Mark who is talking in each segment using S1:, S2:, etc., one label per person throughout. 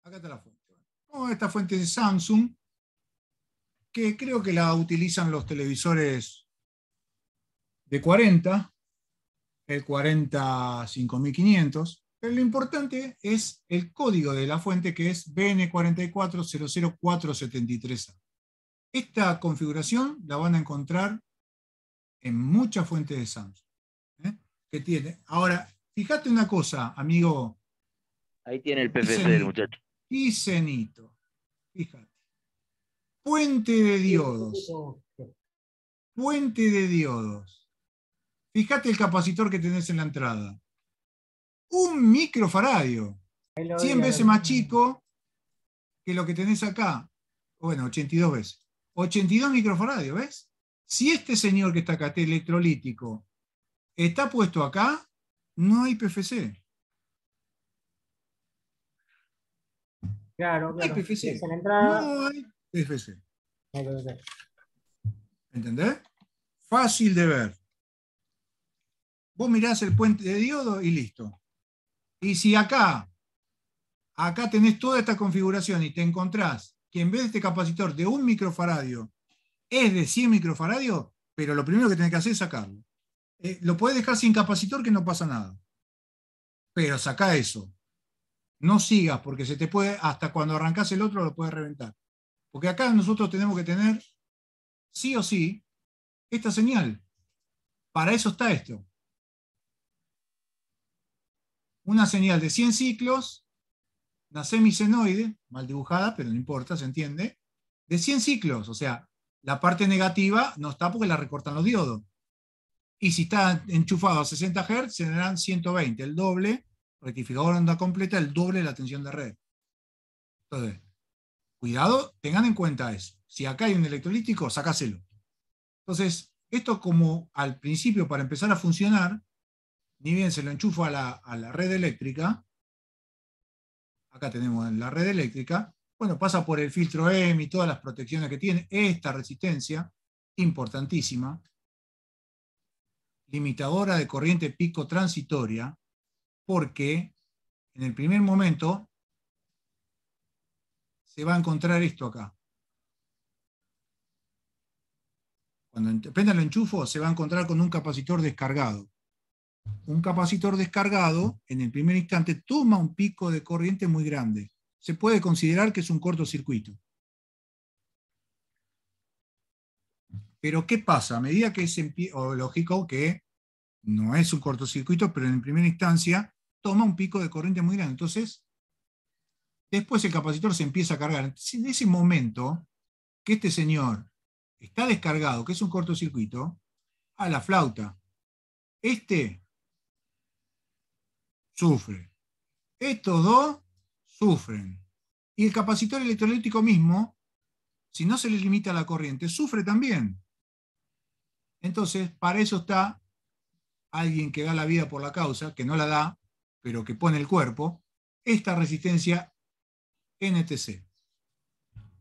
S1: Acá está la fuente. Esta fuente de Samsung, que creo que la utilizan los televisores de 40, el 40-5500, pero lo importante es el código de la fuente, que es BN4400473A. Esta configuración la van a encontrar en muchas fuentes de Samsung, que tiene. Ahora, fíjate una cosa, amigo.
S2: Ahí tiene el PFC el muchacho.
S1: Y cenito. Fíjate. Puente de diodos. Puente de diodos. Fíjate el capacitor que tenés en la entrada. Un microfaradio. 100 veces más chico que lo que tenés acá. Bueno, 82 veces. 82 microfaradios, ¿ves? Si este señor que está acá, este electrolítico, está puesto acá, no hay PFC.
S3: Claro,
S1: no hay
S3: claro.
S1: PFC.
S3: En la entrada...
S1: No hay PFC. ¿Entendés? Fácil de ver. Vos mirás el puente de diodo y listo. Y si acá tenés toda esta configuración y te encontrás que en vez de este capacitor de 1 microfaradio es de 100 microfaradios, pero lo primero que tenés que hacer es sacarlo. Lo podés dejar sin capacitor, que no pasa nada. Pero sacá eso. No sigas, porque se te puede, hasta cuando arrancás el otro lo puedes reventar. Porque acá nosotros tenemos que tener, sí o sí, esta señal. Para eso está esto. Una señal de 100 ciclos, una semisenoide, mal dibujada, pero no importa, se entiende, de 100 ciclos. O sea, la parte negativa no está porque la recortan los diodos. Y si está enchufado a 60 Hz, serán 120, el doble, rectificador de onda completa, el doble de la tensión de red. Entonces, cuidado, tengan en cuenta eso. Si acá hay un electrolítico, sacáselo. Entonces, esto como al principio, para empezar a funcionar, ni bien se lo enchufo a la red eléctrica, acá tenemos la red eléctrica, bueno, pasa por el filtro EMI y todas las protecciones que tiene, esta resistencia, importantísima, limitadora de corriente pico transitoria, porque en el primer momento se va a encontrar esto acá. Cuando apenas lo enchufo, se va a encontrar con un capacitor descargado. Un capacitor descargado, en el primer instante, toma un pico de corriente muy grande. Se puede considerar que es un cortocircuito. Pero ¿qué pasa? A medida que se empieza, o lógico que no es un cortocircuito, pero en primera instancia toma un pico de corriente muy grande. Entonces, después el capacitor se empieza a cargar. Entonces, en ese momento que este señor está descargado, que es un cortocircuito, a la flauta. Este sufre. Estos dos sufren. Y el capacitor electrolítico mismo, si no se le limita la corriente, sufre también. Entonces, para eso está alguien que da la vida por la causa, que no la da, pero que pone el cuerpo, esta resistencia NTC.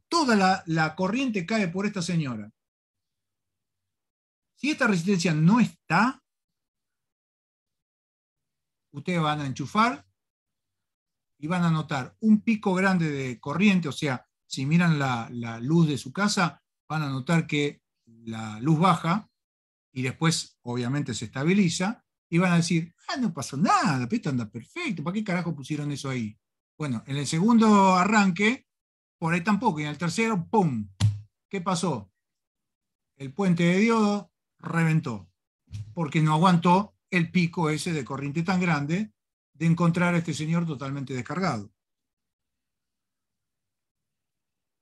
S1: Toda la corriente cae por esta señora. Si esta resistencia no está, ustedes van a enchufar y van a notar un pico grande de corriente, o sea, si miran la luz de su casa, van a notar que la luz baja y después obviamente se estabiliza y van a decir, no pasó nada, esto anda perfecto, ¿para qué carajo pusieron eso ahí? Bueno, en el segundo arranque, por ahí tampoco, y en el tercero, ¡pum! ¿Qué pasó? El puente de diodo reventó, porque no aguantó el pico ese de corriente tan grande de encontrar a este señor totalmente descargado.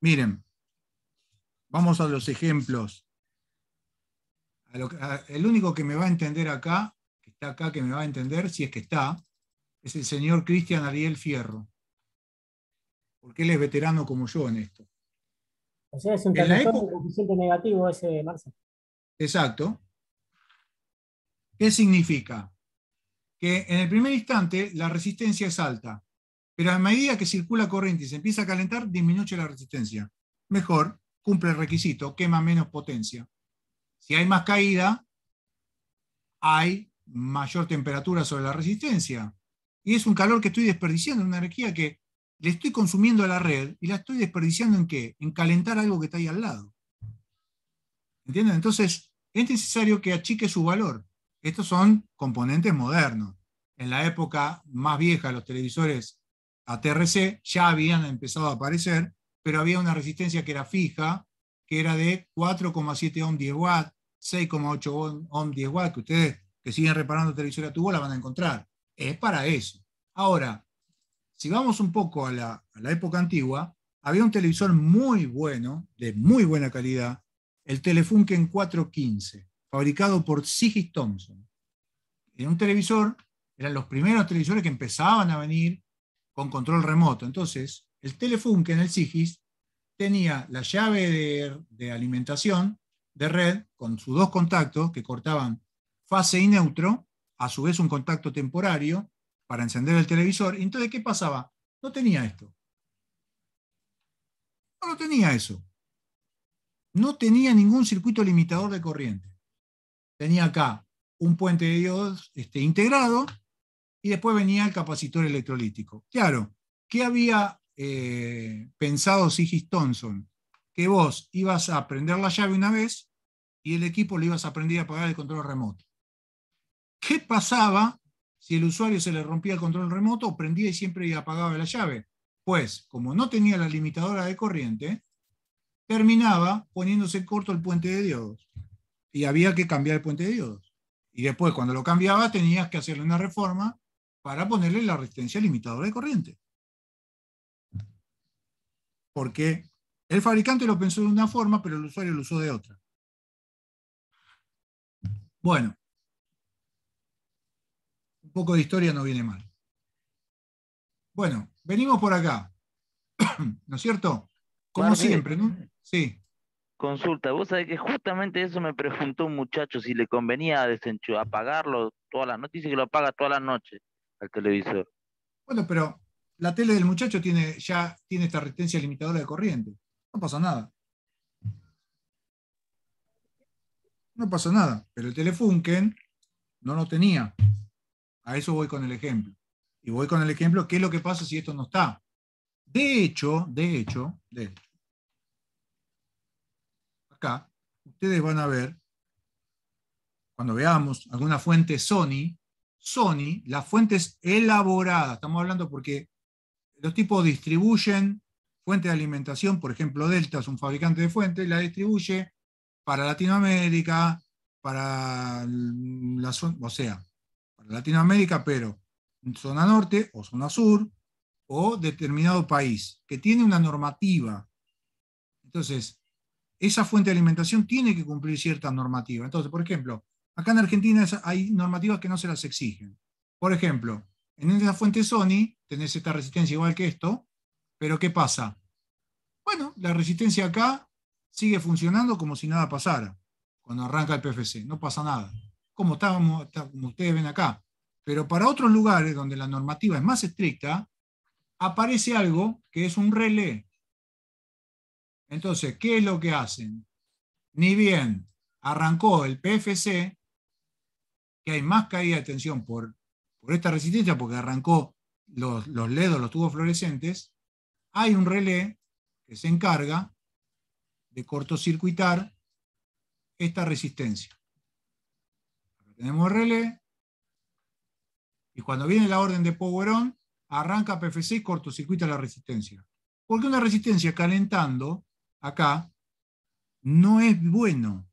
S1: Miren, vamos a los ejemplos. El único que me va a entender acá, que está acá, que me va a entender, si es que está, es el señor Cristian Ariel Fierro, porque él es veterano como yo en esto.
S3: O sea, es un transmisor de coeficiente negativo ese, Marce.
S1: Exacto. ¿Qué significa? Que en el primer instante la resistencia es alta, pero a medida que circula corriente y se empieza a calentar, disminuye la resistencia. Mejor, cumple el requisito, quema menos potencia. Si hay más caída, hay mayor temperatura sobre la resistencia. Y es un calor que estoy desperdiciando, una energía que le estoy consumiendo la red y la estoy desperdiciando ¿en qué? En calentar algo que está ahí al lado. ¿Entienden? Entonces, es necesario que achique su valor. Estos son componentes modernos. En la época más vieja, los televisores ATRC ya habían empezado a aparecer, pero había una resistencia que era fija, que era de 4,7 ohm 10 watts, 6,8 ohm 10 watts, que ustedes que siguen reparando televisores a tubo la van a encontrar. Es para eso. Ahora, si vamos un poco a la época antigua, había un televisor muy bueno, de muy buena calidad, el Telefunken 415, fabricado por Sigis Thompson. Era un televisor, eran los primeros televisores que empezaban a venir con control remoto. Entonces, el Telefunken, el Sigis, tenía la llave de alimentación de red con sus dos contactos que cortaban fase y neutro, a su vez un contacto temporario para encender el televisor. Entonces, ¿qué pasaba? No tenía esto. No tenía eso. No tenía ningún circuito limitador de corriente. Tenía acá un puente de diodos integrado y después venía el capacitor electrolítico. Claro, ¿qué había pensado Sigis Thompson? Que vos ibas a prender la llave una vez y el equipo lo ibas a aprender a apagar el control remoto. ¿Qué pasaba si el usuario se le rompía el control remoto o prendía y siempre apagaba la llave? Pues, como no tenía la limitadora de corriente, terminaba poniéndose corto el puente de diodos. Y había que cambiar el puente de diodos. Y después, cuando lo cambiaba, tenías que hacerle una reforma para ponerle la resistencia limitadora de corriente. Porque el fabricante lo pensó de una forma, pero el usuario lo usó de otra. Bueno, un poco de historia no viene mal. Bueno, venimos por acá, ¿no es cierto? Como
S2: Marce,
S1: siempre, ¿no? Sí.
S2: consulta, vos sabés que justamente eso me preguntó un muchacho si le convenía apagarlo todas las noches. Dice que lo apaga todas las noches al televisor.
S1: Bueno, pero la tele del muchacho ya tiene esta resistencia limitadora de corriente. No pasa nada. No pasa nada. Pero el Telefunken no lo tenía. A eso voy con el ejemplo. Y voy con el ejemplo, ¿qué es lo que pasa si esto no está? De hecho, acá, ustedes van a ver, cuando veamos alguna fuente Sony, las fuentes elaboradas, estamos hablando porque los tipos distribuyen fuente de alimentación, por ejemplo, Delta es un fabricante de fuentes, la distribuye para Latinoamérica, para la zona, o sea, para Latinoamérica, pero zona norte o zona sur, o determinado país, que tiene una normativa. Entonces, esa fuente de alimentación tiene que cumplir cierta normativa. Entonces, por ejemplo, acá en Argentina hay normativas que no se las exigen. Por ejemplo, en esa fuente Sony tenés esta resistencia igual que esto, pero ¿qué pasa? Bueno, la resistencia acá sigue funcionando como si nada pasara cuando arranca el PFC, no pasa nada, como ustedes ven acá. Pero para otros lugares donde la normativa es más estricta, aparece algo que es un relé. Entonces, ¿qué es lo que hacen? Ni bien arrancó el PFC, que hay más caída de tensión por esta resistencia, porque arrancó los LEDs, los tubos fluorescentes, hay un relé que se encarga de cortocircuitar esta resistencia. Acá tenemos el relé, y cuando viene la orden de power on, arranca PFC y cortocircuita la resistencia. Porque una resistencia calentando acá no es bueno.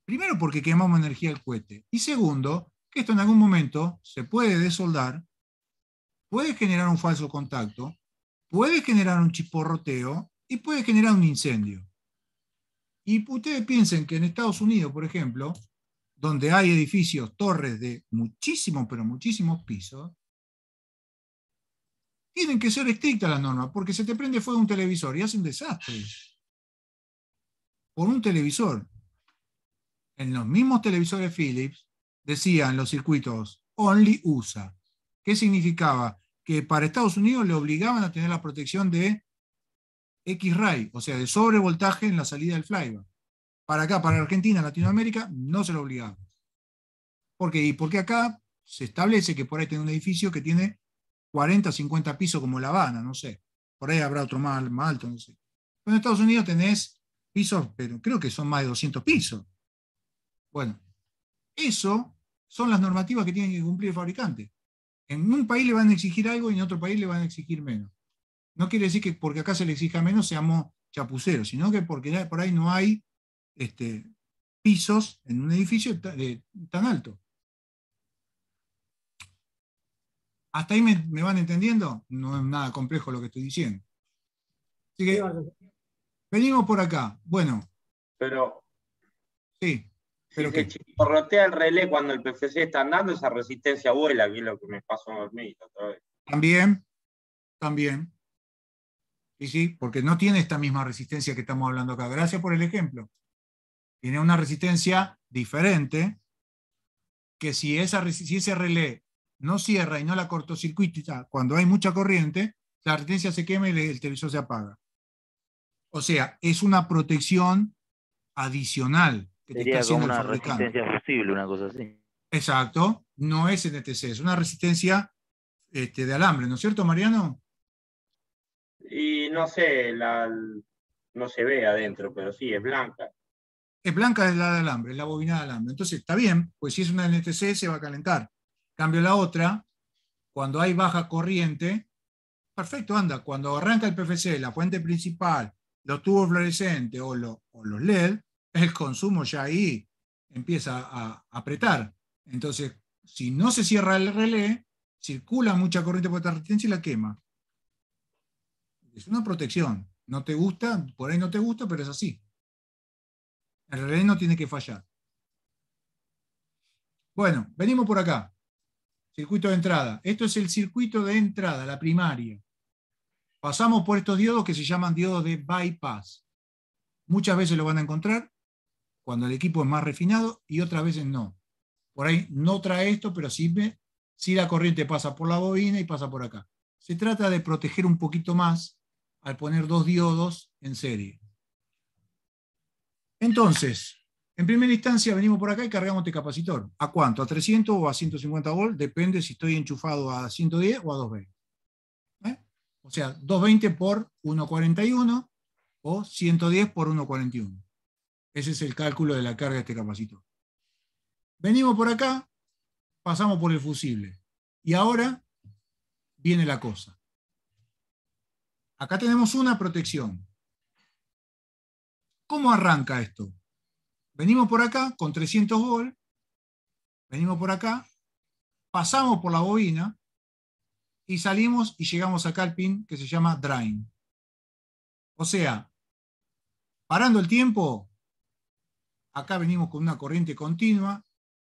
S1: Primero porque quemamos energía del cohete. Y segundo, que esto en algún momento se puede desoldar, puede generar un falso contacto, puede generar un chisporroteo y puede generar un incendio. Y ustedes piensen que en Estados Unidos, por ejemplo, donde hay edificios, torres de muchísimos, pero muchísimos pisos, tienen que ser estrictas las normas, porque se te prende fuego un televisor y hace un desastre. Por un televisor. En los mismos televisores Philips decían los circuitos Only USA. ¿Qué significaba? Que para Estados Unidos le obligaban a tener la protección de X-ray, o sea, de sobrevoltaje en la salida del flyback. Para acá, para Argentina, Latinoamérica, no se lo obligaban. ¿Por qué? Porque acá se establece que por ahí tiene un edificio que tiene 40, 50 pisos como La Habana, no sé. Por ahí habrá otro más alto, no sé. Pero en Estados Unidos tenés pisos, pero creo que son más de 200 pisos. Bueno, eso son las normativas que tienen que cumplir el fabricante. En un país le van a exigir algo y en otro país le van a exigir menos. No quiere decir que porque acá se le exija menos seamos chapuceros, sino que porque por ahí no hay pisos en un edificio tan alto. ¿Hasta ahí me van entendiendo? No es nada complejo lo que estoy diciendo. Así que venimos por acá. Bueno.
S4: Pero
S1: sí.
S4: Si se chisporrotea el relé cuando el PFC está andando, esa resistencia vuela, que es lo que me pasó a dormir otra vez.
S1: También. Y sí, porque no tiene esta misma resistencia que estamos hablando acá. Gracias por el ejemplo. Tiene una resistencia diferente que si ese relé no cierra y no la cortocircuita cuando hay mucha corriente, la resistencia se quema y el televisor se apaga. O sea, es una protección adicional que te está haciendo el fabricante.
S2: Sería como una resistencia fusible, una cosa así.
S1: Exacto, no es NTC, es una resistencia de alambre, ¿no es cierto, Mariano?
S4: Y no sé, no se ve adentro, pero sí, es blanca.
S1: Es blanca, es la de alambre, es la bobina de alambre. Entonces, está bien, pues si es una NTC se va a calentar. En cambio, la otra, cuando hay baja corriente, perfecto, anda. Cuando arranca el PFC, la fuente principal, los tubos fluorescentes o los LED, el consumo ya ahí empieza a apretar. Entonces, si no se cierra el relé, circula mucha corriente por esta resistencia y la quema. Es una protección. No te gusta, por ahí no te gusta, pero es así. El relé no tiene que fallar. Bueno, venimos por acá. Circuito de entrada. Esto es el circuito de entrada, la primaria. Pasamos por estos diodos que se llaman diodos de bypass. Muchas veces lo van a encontrar cuando el equipo es más refinado y otras veces no. Por ahí no trae esto, pero sí la corriente pasa por la bobina y pasa por acá. Se trata de proteger un poquito más al poner dos diodos en serie. Entonces, en primera instancia venimos por acá y cargamos este capacitor. ¿A cuánto? ¿A 300 o a 150 volts? Depende si estoy enchufado a 110 o a 220. O sea, 220 por 141 o 110 por 141. Ese es el cálculo de la carga de este capacitor. Venimos por acá, pasamos por el fusible. Y ahora viene la cosa. Acá tenemos una protección. ¿Cómo arranca esto? Venimos por acá con 300 volts, venimos por acá, pasamos por la bobina y salimos y llegamos acá al pin que se llama drain. O sea, parando el tiempo, acá venimos con una corriente continua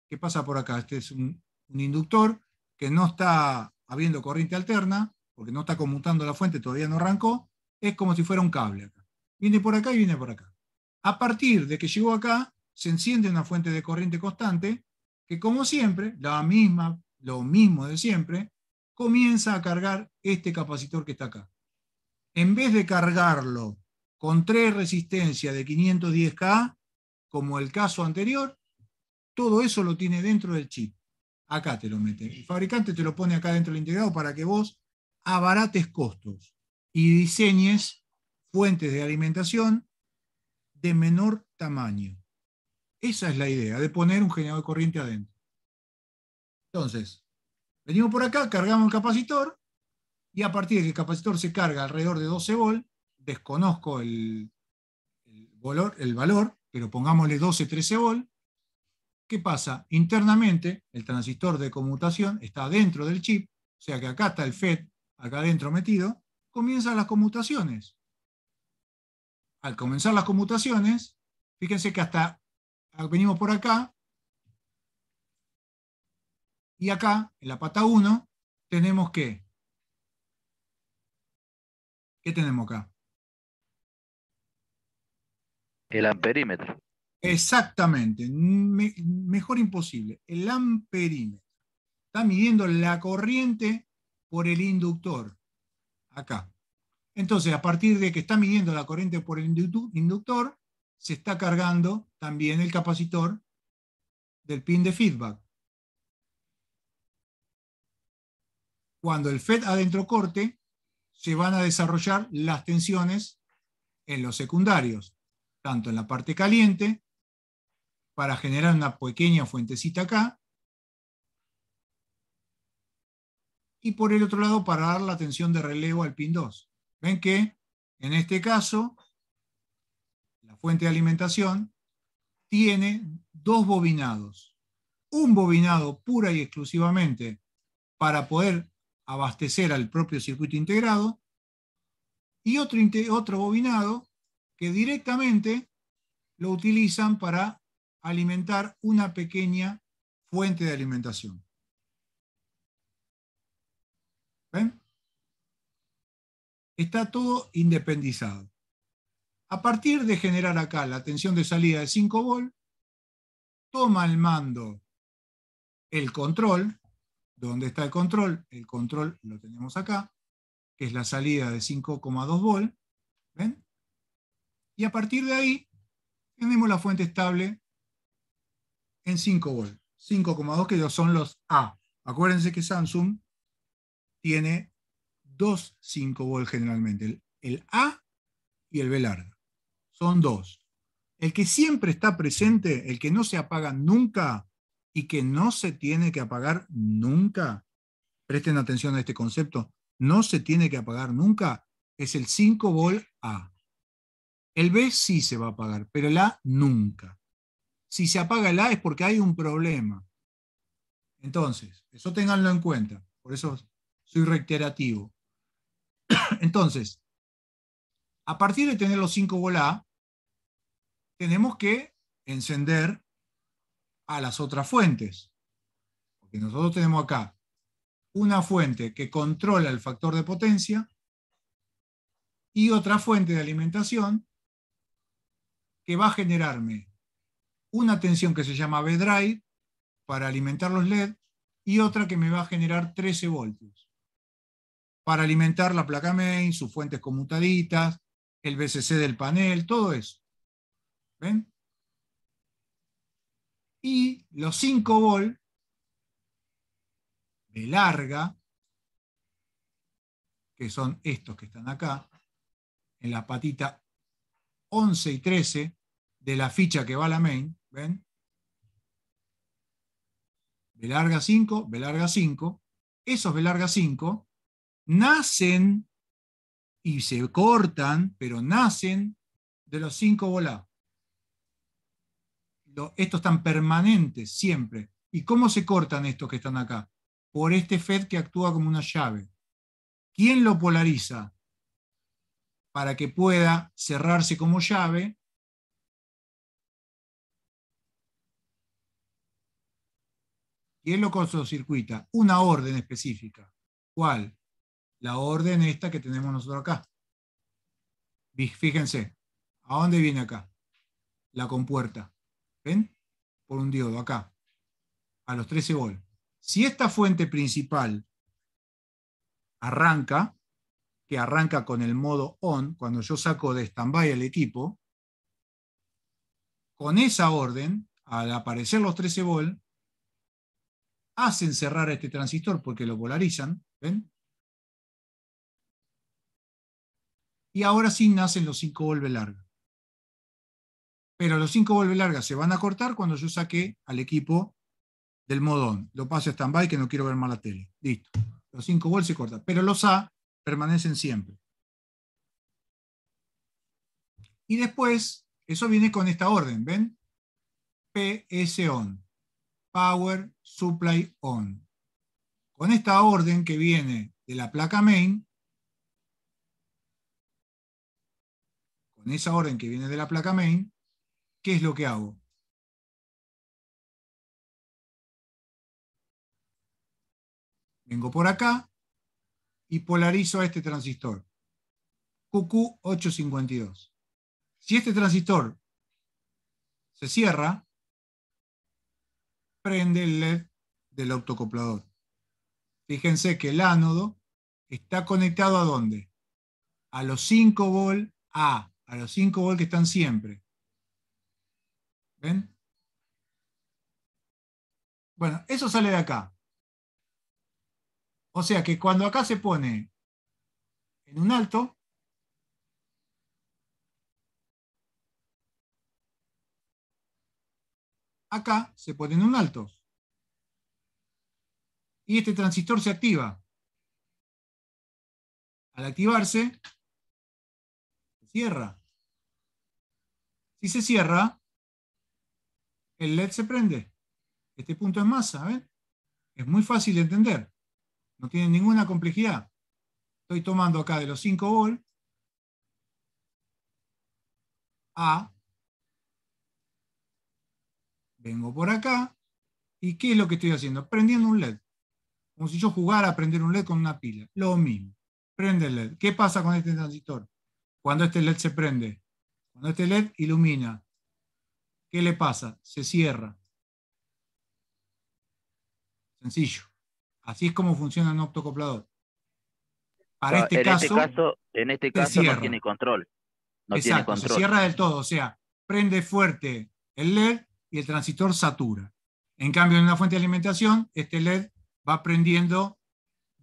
S1: que pasa por acá. Este es un inductor que no está habiendo corriente alterna, porque no está conmutando la fuente, todavía no arrancó. Es como si fuera un cable acá. Viene por acá y viene por acá. A partir de que llegó acá, se enciende una fuente de corriente constante que, como siempre, lo mismo de siempre, comienza a cargar este capacitor que está acá. En vez de cargarlo con 3 resistencias de 510K, como el caso anterior, todo eso lo tiene dentro del chip. Acá te lo mete. El fabricante te lo pone acá dentro del integrado para que vos abarates costos y diseñes fuentes de alimentación de menor tamaño. Esa es la idea, de poner un generador de corriente adentro. Entonces, venimos por acá, cargamos el capacitor, y a partir de que el capacitor se carga alrededor de 12 volts, desconozco el valor, pero pongámosle 12, 13 volts, ¿qué pasa? Internamente, el transistor de conmutación está dentro del chip, o sea que acá está el FET, acá adentro metido, comienzan las conmutaciones. Al comenzar las conmutaciones, fíjense que venimos por acá, y acá, en la pata 1, tenemos ¿qué tenemos acá?
S2: El amperímetro.
S1: Exactamente, mejor imposible, el amperímetro. Está midiendo la corriente por el inductor, acá. Entonces, a partir de que está midiendo la corriente por el inductor, se está cargando también el capacitor del pin de feedback. cuando el FET adentro corte, se van a desarrollar las tensiones en los secundarios, tanto en la parte caliente, para generar una pequeña fuentecita acá, y por el otro lado para dar la tensión de relevo al pin 2. Ven que en este caso la fuente de alimentación tiene dos bobinados. Un bobinado pura y exclusivamente para poder abastecer al propio circuito integrado y otro bobinado que directamente lo utilizan para alimentar una pequeña fuente de alimentación. ¿Ven? Está todo independizado. A partir de generar acá la tensión de salida de 5 volt, toma el mando el control. ¿Dónde está el control? El control lo tenemos acá, que es la salida de 5,2 volt. ¿Ven? Y a partir de ahí tenemos la fuente estable en 5 volt. 5,2 que son los A. Acuérdense que Samsung tiene dos 5 volt generalmente, el A y el B larga. Son dos. El que siempre está presente, el que no se apaga nunca y que no se tiene que apagar nunca, presten atención a este concepto, no se tiene que apagar nunca, es el 5 volt A. El B sí se va a apagar, pero el A nunca. Si se apaga el A es porque hay un problema. Entonces, eso ténganlo en cuenta. Por eso soy reiterativo. Entonces, a partir de tener los 5 volt A, tenemos que encender a las otras fuentes. Porque nosotros tenemos acá una fuente que controla el factor de potencia y otra fuente de alimentación que va a generarme una tensión que se llama B-drive para alimentar los LED y otra que me va a generar 13 voltios para alimentar la placa main, sus fuentes conmutaditas, el VCC del panel, todo eso. ¿Ven? Y los 5 volt de larga, que son estos que están acá, en la patita 11 y 13 de la ficha que va a la main, ¿ven? B larga 5, B larga 5. Esos B larga 5 nacen y se cortan, pero nacen de los 5 volt A. Estos están permanentes siempre. ¿Y cómo se cortan estos que están acá? Por este FET que actúa como una llave. ¿Quién lo polariza? Para que pueda cerrarse como llave. ¿Quién lo cortocircuita? Una orden específica. ¿Cuál? La orden esta que tenemos nosotros acá. Fíjense, ¿a dónde viene acá? La compuerta. ¿Ven? Por un diodo acá, a los 13 volt. Si esta fuente principal arranca, que arranca con el modo on, cuando yo saco de stand-by el equipo, con esa orden, al aparecer los 13 volt, hacen cerrar este transistor porque lo polarizan, ¿ven? Y ahora sí nacen los 5 volt larga. Pero los 5 volt larga se van a cortar cuando yo saque al equipo del modo on. Lo paso a stand-by que no quiero ver más la tele. Listo. Los 5 volt se cortan. Pero los A permanecen siempre. Y después, eso viene con esta orden, ¿ven? PS on. Power Supply on. Con esta orden que viene de la placa main, con esa orden que viene de la placa main, ¿qué es lo que hago? Vengo por acá y polarizo a este transistor, QQ852. Si este transistor se cierra, prende el LED del autocoplador. Fíjense que el ánodo está conectado ¿a dónde? A los 5 volt A, a los 5 volt que están siempre. ¿Ven? Bueno, eso sale de acá. O sea que cuando acá se pone en un alto, acá se pone en un alto. Y este transistor se activa. Al activarse, se cierra. Si se cierra, el LED se prende. Este punto es masa, ¿ven? Es muy fácil de entender. No tiene ninguna complejidad. Estoy tomando acá de los 5 volts A. Vengo por acá. ¿Y qué es lo que estoy haciendo? Prendiendo un LED. Como si yo jugara a prender un LED con una pila. Lo mismo. Prende el LED. ¿Qué pasa con este transistor? Cuando este LED se prende. Cuando este LED ilumina. ¿Qué le pasa? Se cierra. Sencillo. Así es como funciona un optocoplador. Para este caso,
S2: en este caso no tiene control. No
S1: Exacto,
S2: tiene control.
S1: Se cierra del todo. O sea, prende fuerte el LED y el transistor satura. En cambio, en una fuente de alimentación, este LED va prendiendo,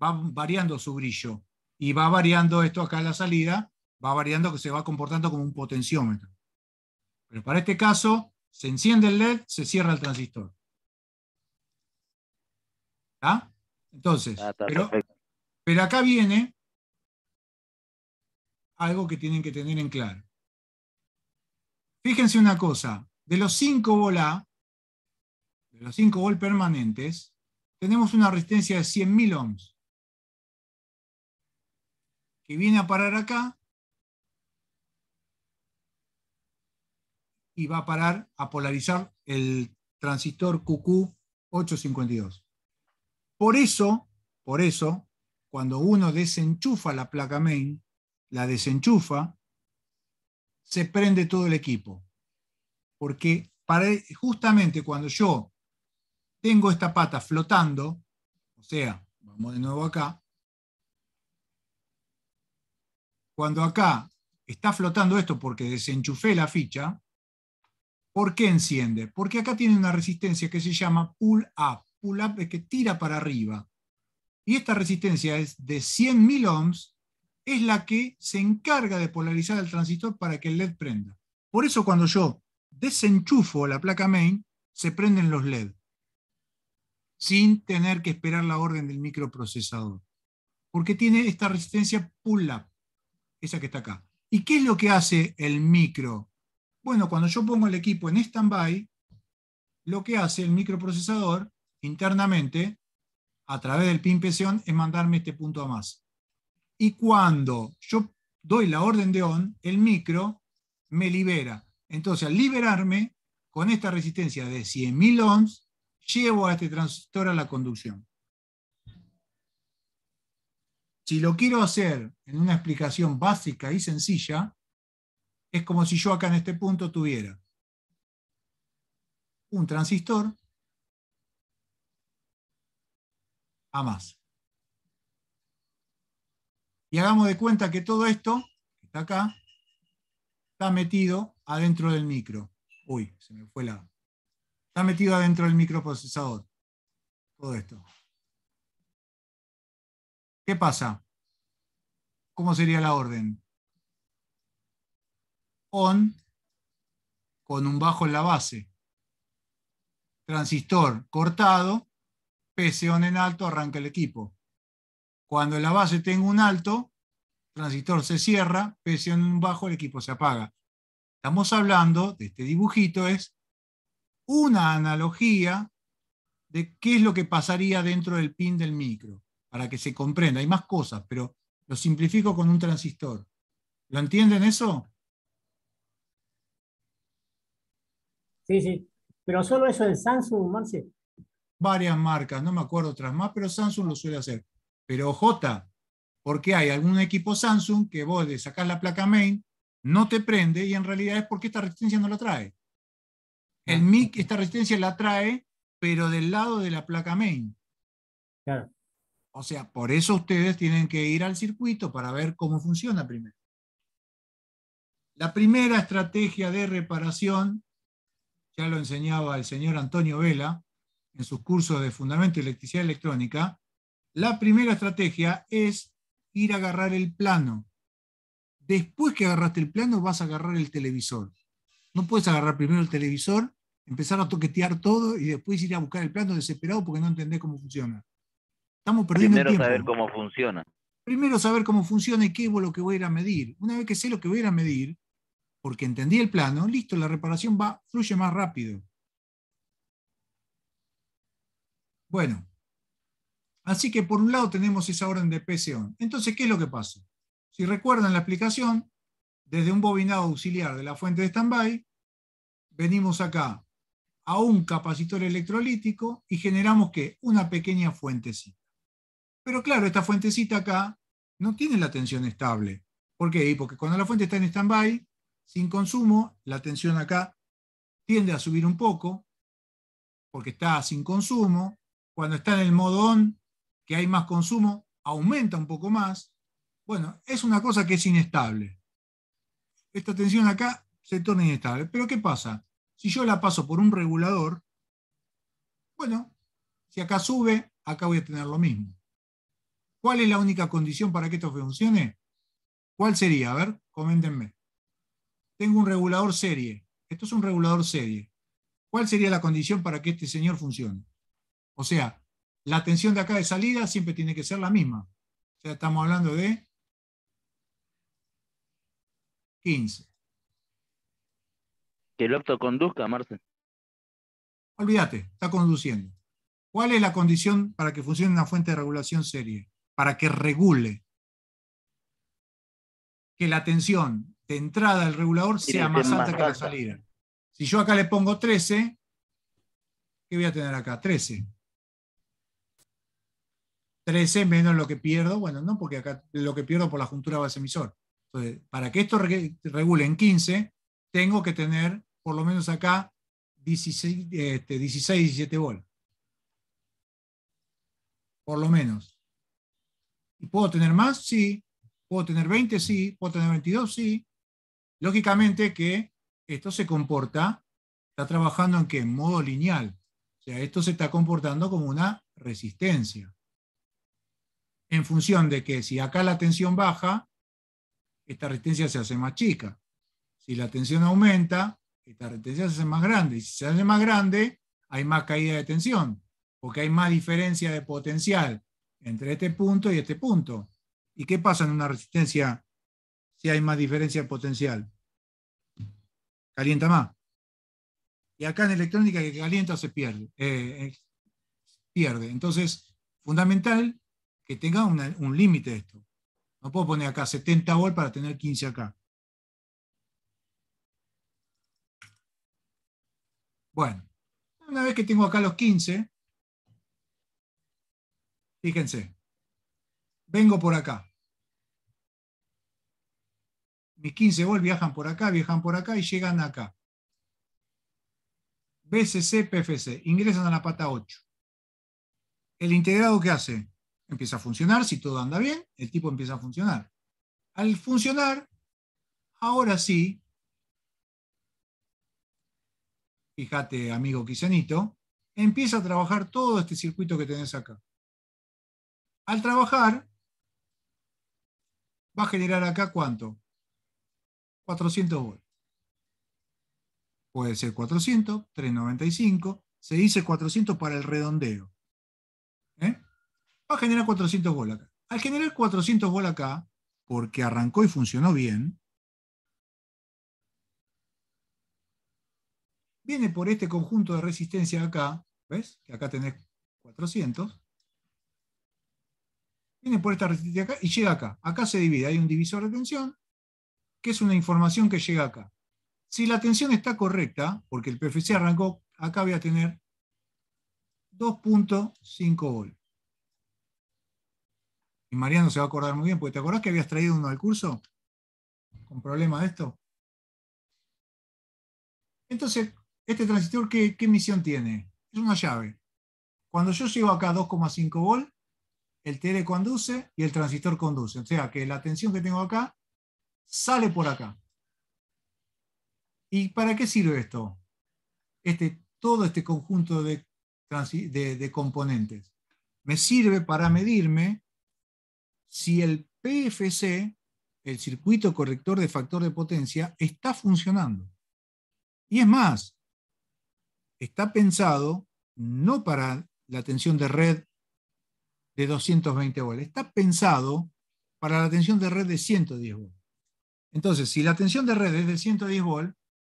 S1: va variando su brillo. Y va variando esto acá en la salida, va variando, que se va comportando como un potenciómetro. Pero para este caso, se enciende el LED, se cierra el transistor. ¿Está? Entonces, pero acá viene algo que tienen que tener en claro. Fíjense una cosa, de los 5 volt A, de los 5 volt permanentes, tenemos una resistencia de 100.000 ohms, que viene a parar acá y va a parar a polarizar el transistor QQ852. Por eso, cuando uno desenchufa la placa main, la desenchufa, se prende todo el equipo. Porque justamente cuando yo tengo esta pata flotando, o sea, vamos de nuevo acá, cuando acá está flotando esto porque desenchufé la ficha, ¿por qué enciende? Porque acá tiene una resistencia que se llama pull up. Pull up es que tira para arriba. Y esta resistencia es de 100.000 ohms, es la que se encarga de polarizar el transistor para que el LED prenda. Por eso cuando yo desenchufo la placa main, se prenden los LED, sin tener que esperar la orden del microprocesador. Porque tiene esta resistencia pull-up, esa que está acá. ¿Y qué es lo que hace el micro? Bueno, cuando yo pongo el equipo en stand-by, lo que hace el microprocesador internamente, a través del pin PC-on, es mandarme este punto a más. Y cuando yo doy la orden de on, el micro me libera. Entonces, al liberarme, con esta resistencia de 100.000 ohms, llevo a este transistor a la conducción. Si lo quiero hacer en una explicación básica y sencilla, es como si yo acá en este punto tuviera un transistor a más. Y hagamos de cuenta que todo esto, que está acá, está metido adentro del micro. Uy, se me fue la... Está metido adentro del microprocesador. Todo esto. ¿Qué pasa? ¿Cómo sería la orden? On, con un bajo en la base. Transistor cortado, PC-on en alto, arranca el equipo. Cuando en la base tengo un alto, transistor se cierra, PC-on en bajo, el equipo se apaga. Estamos hablando de este dibujito, es una analogía de qué es lo que pasaría dentro del pin del micro, para que se comprenda. Hay más cosas, pero lo simplifico con un transistor. ¿Lo entienden eso?
S3: Sí, sí. Pero solo eso del Samsung, Marce.
S1: Varias marcas, no me acuerdo otras más, pero Samsung lo suele hacer. Pero J, porque hay algún equipo Samsung que vos le sacás la placa main, no te prende, y en realidad es porque esta resistencia no la trae. El MIC, esta resistencia la trae, pero del lado de la placa main.
S3: Claro.
S1: O sea, por eso ustedes tienen que ir al circuito para ver cómo funciona primero. La primera estrategia de reparación, ya lo enseñaba el señor Antonio Vela en sus cursos de Fundamento de Electricidad Electrónica, La primera estrategia es ir a agarrar el plano. Después que agarraste el plano, vas a agarrar el televisor. No puedes agarrar primero el televisor, empezar a toquetear todo y después ir a buscar el plano desesperado porque no entendés cómo funciona. Estamos perdiendo el
S2: Primero
S1: tiempo.
S2: saber cómo funciona.
S1: Primero saber cómo funciona y qué es lo que voy a ir a medir. Una vez que sé lo que voy a ir a medir, porque entendí el plano, listo, la reparación fluye más rápido. Bueno, así que por un lado tenemos esa orden de PC-ON. Entonces, ¿qué es lo que pasa? Si recuerdan la explicación, desde un bobinado auxiliar de la fuente de standby, venimos acá a un capacitor electrolítico y generamos ¿qué? Una pequeña fuentecita. Pero claro, esta fuentecita acá no tiene la tensión estable. ¿Por qué? Porque cuando la fuente está en standby, sin consumo, la tensión acá tiende a subir un poco, porque está sin consumo. Cuando está en el modo on, que hay más consumo, aumenta un poco más. Bueno, es una cosa que es inestable. Esta tensión acá se torna inestable. Pero ¿qué pasa? Si yo la paso por un regulador, bueno, si acá sube, acá voy a tener lo mismo. ¿Cuál es la única condición para que esto funcione? ¿Cuál sería? A ver, coméntenme. Tengo un regulador serie. Esto es un regulador serie. ¿Cuál sería la condición para que este señor funcione? O sea, la tensión de acá de salida siempre tiene que ser la misma. O sea, estamos hablando de 15.
S2: Que el opto conduzca, Marce.
S1: Olvídate, está conduciendo. ¿Cuál es la condición para que funcione una fuente de regulación serie? Para que regule. Que la tensión de entrada del regulador sea más alta que la salida. Si yo acá le pongo 13, ¿qué voy a tener acá? 13. 13 menos lo que pierdo, bueno, no, porque acá lo que pierdo por la juntura base emisor. Entonces, para que esto regule en 15, tengo que tener por lo menos acá 16, 17 volts. Por lo menos. ¿Y puedo tener más? Sí. ¿Puedo tener 20? Sí. ¿Puedo tener 22? Sí. Lógicamente que esto se comporta, está trabajando en qué? En modo lineal. O sea, esto se está comportando como una resistencia. En función de que si acá la tensión baja, esta resistencia se hace más chica. Si la tensión aumenta, esta resistencia se hace más grande. Y si se hace más grande, hay más caída de tensión, porque hay más diferencia de potencial entre este punto y este punto. ¿Y qué pasa en una resistencia si hay más diferencia de potencial? Calienta más. Y acá en electrónica que calienta se pierde. Pierde. Entonces, fundamental que tenga un límite esto. No puedo poner acá 70 volts para tener 15 acá. Bueno, una vez que tengo acá los 15, fíjense, vengo por acá. Mis 15 volts viajan por acá y llegan acá. BCC, PFC, ingresan a la pata 8. ¿El integrado qué hace? Empieza a funcionar, si todo anda bien, el tipo empieza a funcionar. Al funcionar, ahora sí, fíjate, amigo Quisenito, empieza a trabajar todo este circuito que tenés acá. Al trabajar, va a generar acá ¿cuánto? 400 volts. Puede ser 400, 395, se dice 400 para el redondeo. Va a generar 400 volts acá. Al generar 400 volts acá, porque arrancó y funcionó bien, viene por este conjunto de resistencia acá, ¿ves? Que acá tenés 400. Viene por esta resistencia acá y llega acá. Acá se divide, hay un divisor de tensión, que es una información que llega acá. Si la tensión está correcta, porque el PFC arrancó, acá voy a tener 2.5 volts. Y Mariano se va a acordar muy bien, porque ¿te acordás que habías traído uno al curso con problema de esto? Entonces, este transistor, ¿qué misión tiene? Es una llave. Cuando yo llego acá a 2.5 volts, el TL conduce y el transistor conduce. O sea que la tensión que tengo acá sale por acá. ¿Y para qué sirve esto? Todo este conjunto de componentes. me sirve para medirme si el PFC, el circuito corrector de factor de potencia, está funcionando. Y es más, está pensado no para la tensión de red de 220 volts, está pensado para la tensión de red de 110 volts. Entonces, si la tensión de red es de 110 volts,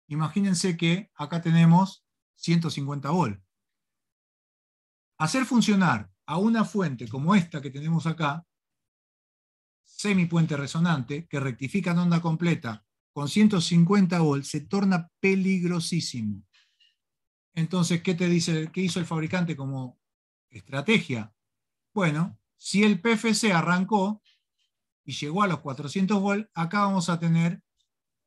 S1: imagínense que acá tenemos 150 volts. Hacer funcionar a una fuente como esta que tenemos acá, semipuente resonante, que rectifica en onda completa con 150 volts, se torna peligrosísimo. Entonces, ¿qué te dice, qué hizo el fabricante como estrategia? Bueno, si el PFC arrancó y llegó a los 400 volts, acá vamos a tener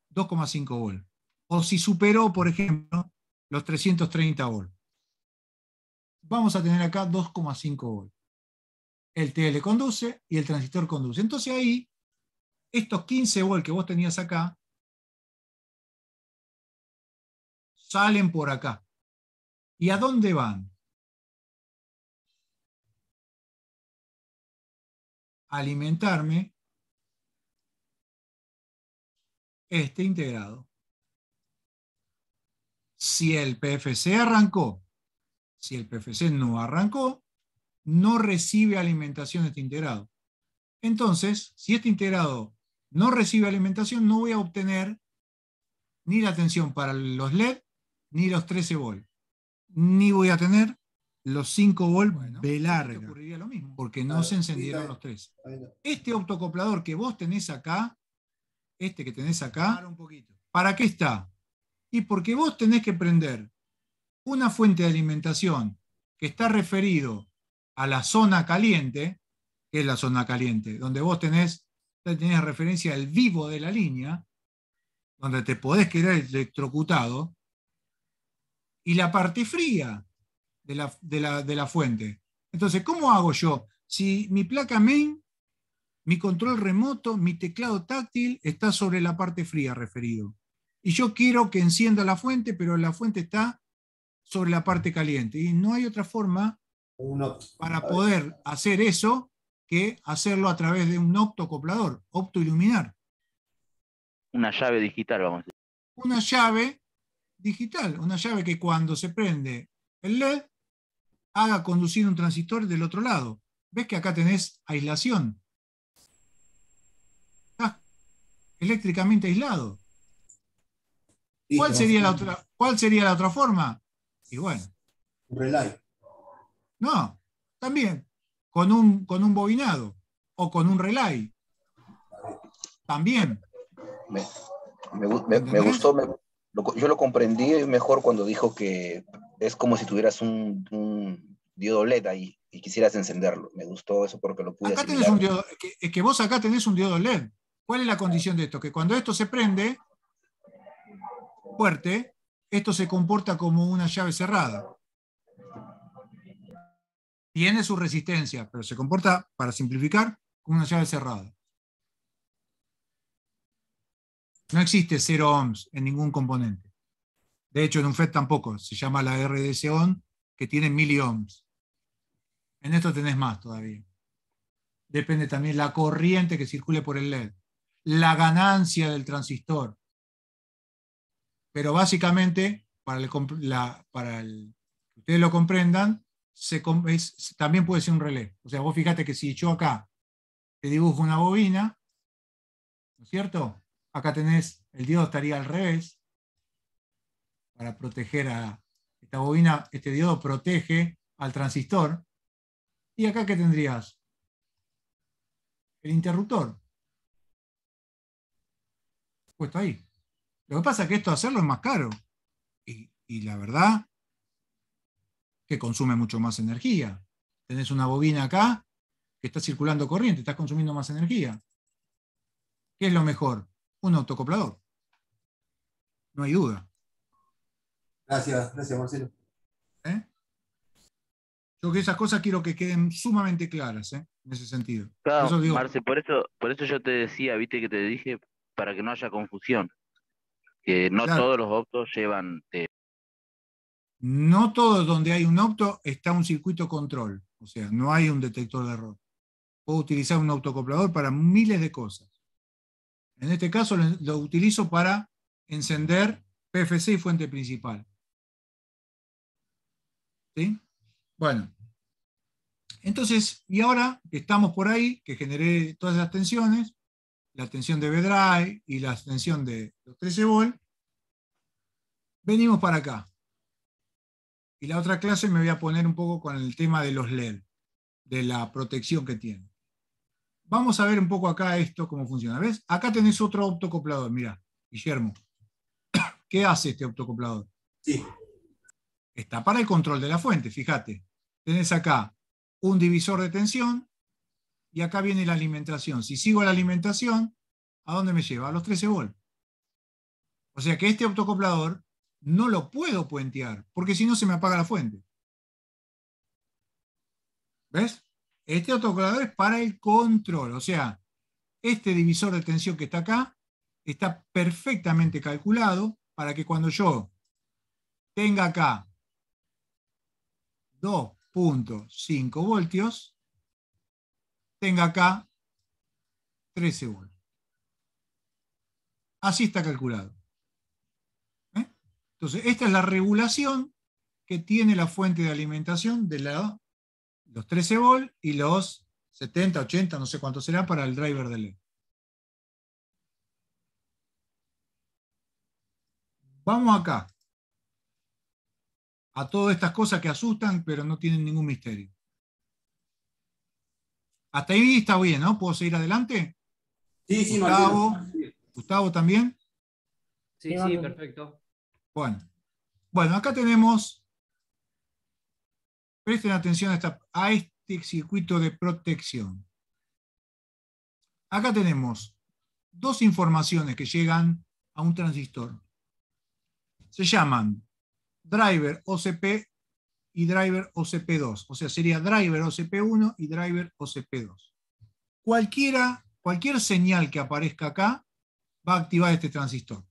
S1: 2,5 volts. O si superó, por ejemplo, los 330 volts, vamos a tener acá 2,5 volts. El TL conduce y el transistor conduce. Entonces ahí, estos 15 volts que vos tenías acá, salen por acá. ¿Y a dónde van? A alimentarme este integrado. Si el PFC arrancó, si el PFC no arrancó, no recibe alimentación este integrado. Entonces, si este integrado no recibe alimentación, no voy a obtener ni la tensión para los LED, ni los 13 volts. Ni voy a tener los 5 volts B larga, ocurriría lo mismo, porque no se encendieron los 13. Este optocoplador que vos tenés acá, este que tenés acá, ¿para qué está? Y porque vos tenés que prender una fuente de alimentación que está referido a la zona caliente, que es la zona caliente, donde vos tenés referencia al vivo de la línea, donde te podés quedar electrocutado, y la parte fría de la fuente. Entonces, ¿cómo hago yo? Si mi placa main, mi control remoto, mi teclado táctil está sobre la parte fría referido, y yo quiero que encienda la fuente, pero la fuente está sobre la parte caliente, y no hay otra forma para poder hacer eso que hacerlo a través de un optocoplador, optoiluminar.
S2: Una llave digital, vamos a decir.
S1: Una llave digital, una llave que cuando se prende el LED haga conducir un transistor del otro lado. ¿Ves que acá tenés aislación? Estás eléctricamente aislado. ¿Cuál sería la otra forma? Y bueno.
S5: Un relay.
S1: No, también con un bobinado o con un relay. También.
S6: Me gustó, yo lo comprendí mejor cuando dijo que es como si tuvieras un diodo LED ahí y quisieras encenderlo. Me gustó eso porque lo pude
S1: acá
S6: asimilar.
S1: tenés un diodo, es que vos acá tenés un diodo LED. ¿Cuál es la condición de esto? Que cuando esto se prende fuerte, esto se comporta como una llave cerrada. Tiene su resistencia, pero se comporta, para simplificar, como una llave cerrada. No existe 0 ohms en ningún componente. De hecho, en un FET tampoco. Se llama la RDS-ON, que tiene miliohms. En esto tenés más todavía. Depende también la corriente que circule por el LED, la ganancia del transistor. Pero básicamente, para que ustedes lo comprendan, también puede ser un relé. O sea, vos fíjate que si yo acá te dibujo una bobina, ¿no es cierto? Acá tenés, el diodo estaría al revés, para proteger a esta bobina. Este diodo protege al transistor. ¿Y acá qué tendrías? El interruptor puesto ahí. Lo que pasa es que esto hacerlo es más caro. Y la verdad que consume mucho más energía. Tenés una bobina acá que está circulando corriente, estás consumiendo más energía. ¿Qué es lo mejor? Un autocoplador. No hay duda.
S5: Gracias, Marcelo.
S1: Yo que esas cosas quiero que queden sumamente claras, en ese sentido.
S2: Claro,
S1: Por eso digo,
S2: Marce, por eso yo te decía, viste que te dije, para que no haya confusión, que no
S1: claro,
S2: todos los optos llevan
S1: no todo donde hay un opto está un circuito control. O sea, no hay un detector de error. Puedo utilizar un autoacoplador para miles de cosas. En este caso lo utilizo para encender PFC y fuente principal. ¿Sí? Bueno. Entonces, y ahora que estamos por ahí, que generé todas esas tensiones, la tensión de B-Drive y la tensión de los 13 volt, venimos para acá. Y la otra clase me voy a poner un poco con el tema de los LED, de la protección que tiene. Vamos a ver un poco acá esto, cómo funciona. ¿Ves? Acá tenés otro autoacoplador, mirá, Guillermo. ¿Qué hace este autoacoplador?
S5: Sí.
S1: Está para el control de la fuente, fíjate. Tenés acá un divisor de tensión y acá viene la alimentación. Si sigo la alimentación, ¿a dónde me lleva? A los 13 volt. O sea que este autoacoplador no lo puedo puentear, porque si no se me apaga la fuente. ¿Ves? Este autoacoplador es para el control. O sea, este divisor de tensión que está acá está perfectamente calculado para que cuando yo tenga acá 2.5 voltios, tenga acá 13 voltios. Así está calculado. Entonces, esta es la regulación que tiene la fuente de alimentación de los 13 volt y los 70, 80, no sé cuánto será para el driver de LED. Vamos acá. A todas estas cosas que asustan, pero no tienen ningún misterio. Hasta ahí está bien, ¿no? ¿Puedo seguir adelante?
S5: Sí, sí,
S1: Gustavo,
S5: Marcelo.
S1: Gustavo también.
S7: Sí, sí, perfecto.
S1: Bueno, acá tenemos, presten atención a este circuito de protección. Acá tenemos dos informaciones que llegan a un transistor. Se llaman driver OCP y driver OCP2. O sea, sería driver OCP1 y driver OCP2. Cualquier señal que aparezca acá va a activar este transistor.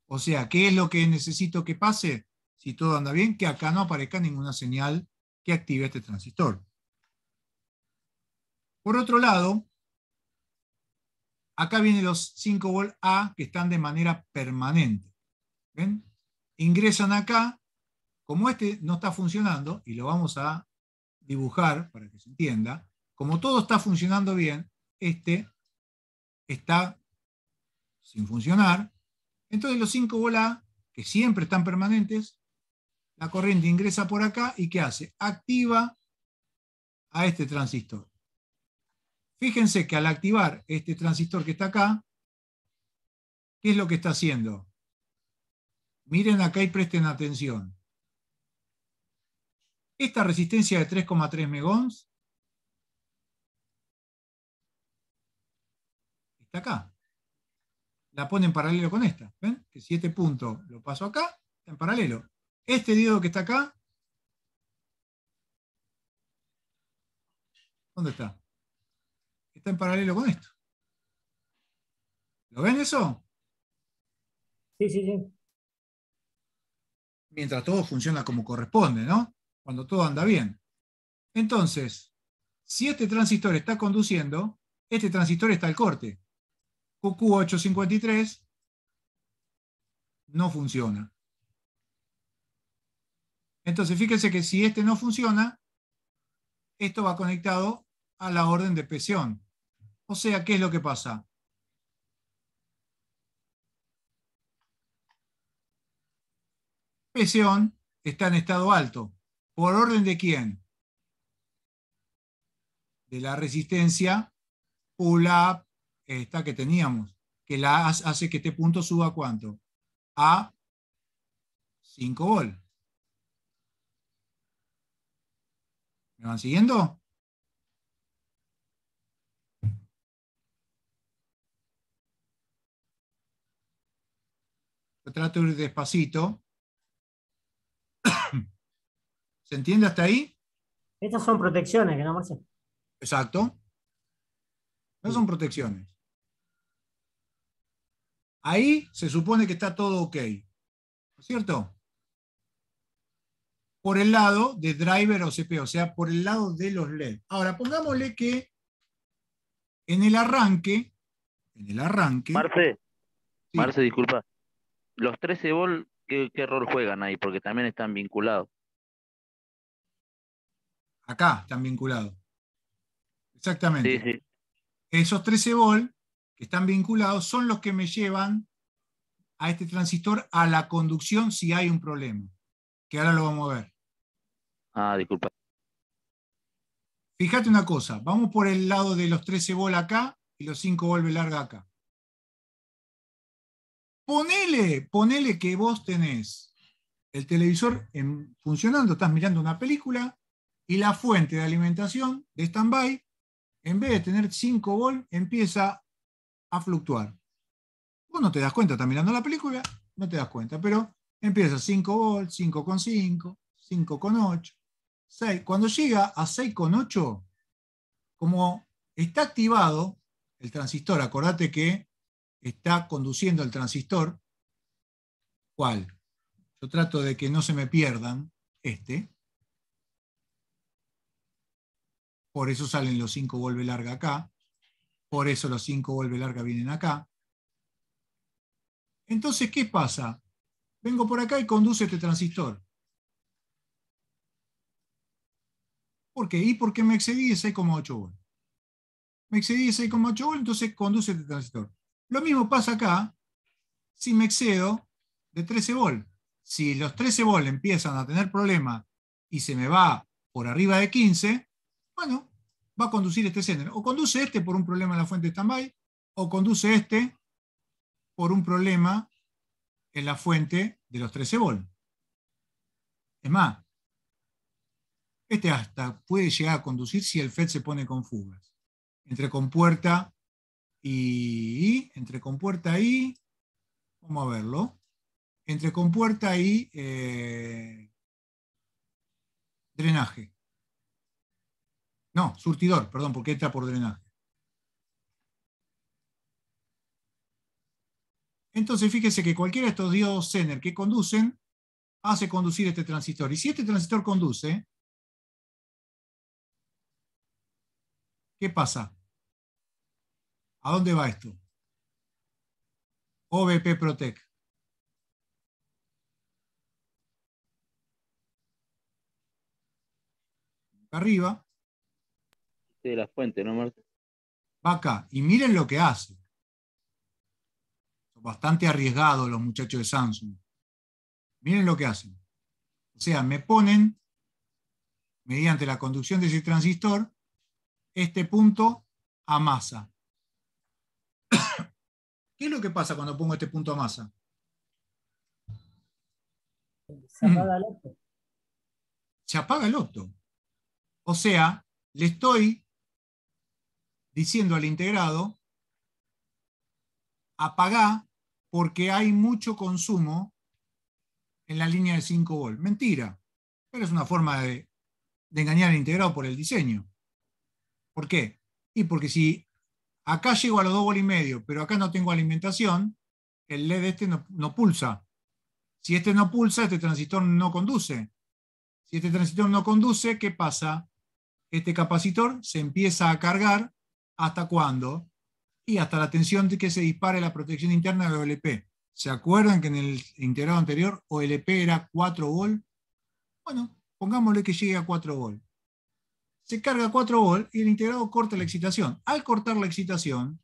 S1: O sea, ¿qué es lo que necesito que pase? Si todo anda bien, que acá no aparezca ninguna señal que active este transistor. Por otro lado, acá vienen los 5 volt A que están de manera permanente. ¿Ven? Ingresan acá. Como este no está funcionando, y lo vamos a dibujar para que se entienda, como todo está funcionando bien, este está sin funcionar. Entonces los 5 volt A, que siempre están permanentes, la corriente ingresa por acá y ¿qué hace? Activa a este transistor. Fíjense que al activar este transistor que está acá, ¿qué es lo que está haciendo? Miren acá y presten atención. Esta resistencia de 3,3 megohms está acá. La pone en paralelo con esta. ¿Ven? Que si este punto lo paso acá, está en paralelo. Este diodo que está acá, ¿dónde está? Está en paralelo con esto. ¿Lo ven eso?
S3: Sí, sí, sí.
S1: Mientras todo funciona como corresponde, ¿no? Cuando todo anda bien. Entonces, si este transistor está conduciendo, este transistor está al corte. QQ853 no funciona. Entonces, fíjense que si este no funciona, esto va conectado a la orden de presión. O sea, ¿qué es lo que pasa? Presión está en estado alto. ¿Por orden de quién? De la resistencia pull-up, esta que teníamos, que hace que este punto suba ¿a cuánto? A 5 volt. ¿Me van siguiendo? Yo trato de ir despacito. ¿Se entiende hasta ahí?
S3: Estas son protecciones, que no más.
S1: Exacto. No son protecciones. Ahí se supone que está todo ok. ¿No es cierto? por el lado de driver o CPU, o sea, por el lado de los LED. Ahora, pongámosle que en el arranque,
S2: Marce,
S1: sí,
S2: Marce, disculpa. Los 13 volt, ¿qué rol juegan ahí? Porque también están vinculados.
S1: acá están vinculados.
S2: Sí,
S1: Exactamente.
S2: sí.
S1: Esos 13 volt que están vinculados son los que me llevan a este transistor a la conducción si hay un problema, que ahora lo vamos a ver.
S2: Ah, disculpa.
S1: Fíjate una cosa, vamos por el lado de los 13 volt acá y los 5 volt larga acá. Ponele que vos tenés el televisor funcionando, estás mirando una película y la fuente de alimentación de stand-by, en vez de tener 5 volt, empieza a fluctuar. Vos no te das cuenta, estás mirando la película, no te das cuenta, pero empieza 5 volt, 5,5, 5,8, 6. Cuando llega a 6,8, como está activado el transistor, acordate que está conduciendo el transistor, ¿cuál? Yo trato de que no se me pierdan por eso salen los 5 volt larga acá, por eso los 5 volt larga vienen acá. Entonces, ¿qué pasa? Vengo por acá y conduce este transistor. ¿Por qué? Y porque me excedí de 6,8 volt. Me excedí de 6,8 volt, entonces conduce este transistor. Lo mismo pasa acá si me excedo de 13 volt. Si los 13 volt empiezan a tener problemas y se me va por arriba de 15, bueno, va a conducir este Zener. O conduce este por un problema en la fuente de standby, o conduce este por un problema en la fuente de los 13 volt. Es más, este hasta puede llegar a conducir si el FET se pone con fugas. Entre compuerta entre compuerta y, vamos a verlo, entre compuerta y drenaje. No, surtidor, perdón, porque entra por drenaje. Entonces, fíjese que cualquiera de estos diodos Zener que conducen, hace conducir este transistor. Y si este transistor conduce, ¿qué pasa? ¿A dónde va esto? OBP Protect. Acá arriba.
S2: De la fuente, ¿no, Marce?
S1: Va acá. Y miren lo que hace. Son bastante arriesgados los muchachos de Samsung. Miren lo que hacen. O sea, me ponen, mediante la conducción de ese transistor, este punto a masa. ¿Qué es lo que pasa cuando pongo este punto a masa?
S3: Se apaga el otro.
S1: Se apaga el opto. O sea, le estoy diciendo al integrado, apagá porque hay mucho consumo en la línea de 5 volt. Mentira, pero es una forma de engañar al integrado por el diseño. ¿Por qué? Y porque si acá llego a los 2 volt y medio, pero acá no tengo alimentación, el LED este no pulsa. Si este no pulsa, este transistor no conduce. Si este transistor no conduce, ¿qué pasa? Este capacitor se empieza a cargar, ¿hasta cuándo? Y hasta la tensión de que se dispare la protección interna de OLP. ¿Se acuerdan que en el integrado anterior OLP era 4 volt? Bueno, pongámosle que llegue a 4 volt. Se carga 4 volt y el integrado corta la excitación. Al cortar la excitación,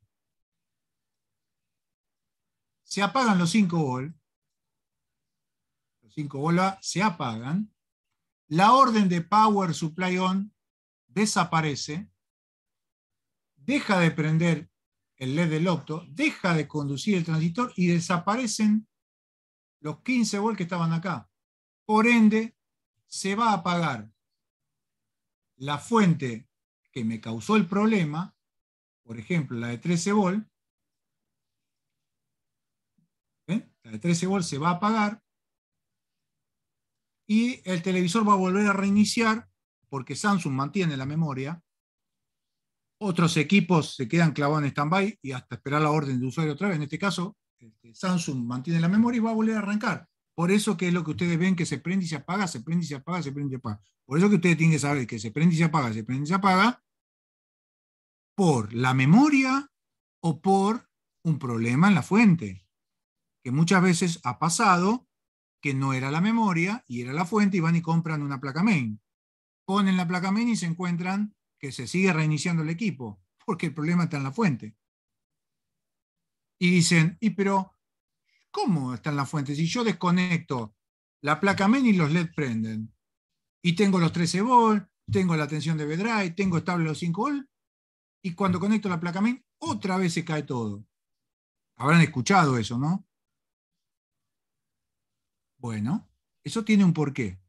S1: se apagan los 5 volt. Los 5 volt se apagan. La orden de Power Supply On desaparece. Deja de prender el LED del opto, deja de conducir el transistor y desaparecen los 15 volt que estaban acá. Por ende, se va a apagar la fuente que me causó el problema, por ejemplo, la de 13 volt. ¿Ven? La de 13 volt se va a apagar y el televisor va a volver a reiniciar porque Samsung mantiene la memoria. Otros equipos se quedan clavados en stand-by y hasta esperar la orden de usuario otra vez. En este caso, Samsung mantiene la memoria y va a volver a arrancar. Por eso que es lo que ustedes ven que se prende y se apaga, se prende y se apaga, se prende y se apaga. Por eso que ustedes tienen que saber que se prende y se apaga, se prende y se apaga por la memoria o por un problema en la fuente, que muchas veces ha pasado que no era la memoria y era la fuente y van y compran una placa main. Ponen la placa main y se encuentran que se sigue reiniciando el equipo, porque el problema está en la fuente. Y dicen, pero ¿cómo está en la fuente? Si yo desconecto la placa main y los LED prenden, y tengo los 13 volts, tengo la tensión de B-Drive, tengo estable los 5 volts, y cuando conecto la placa main, otra vez se cae todo. Habrán escuchado eso, ¿no? Bueno, eso tiene un porqué,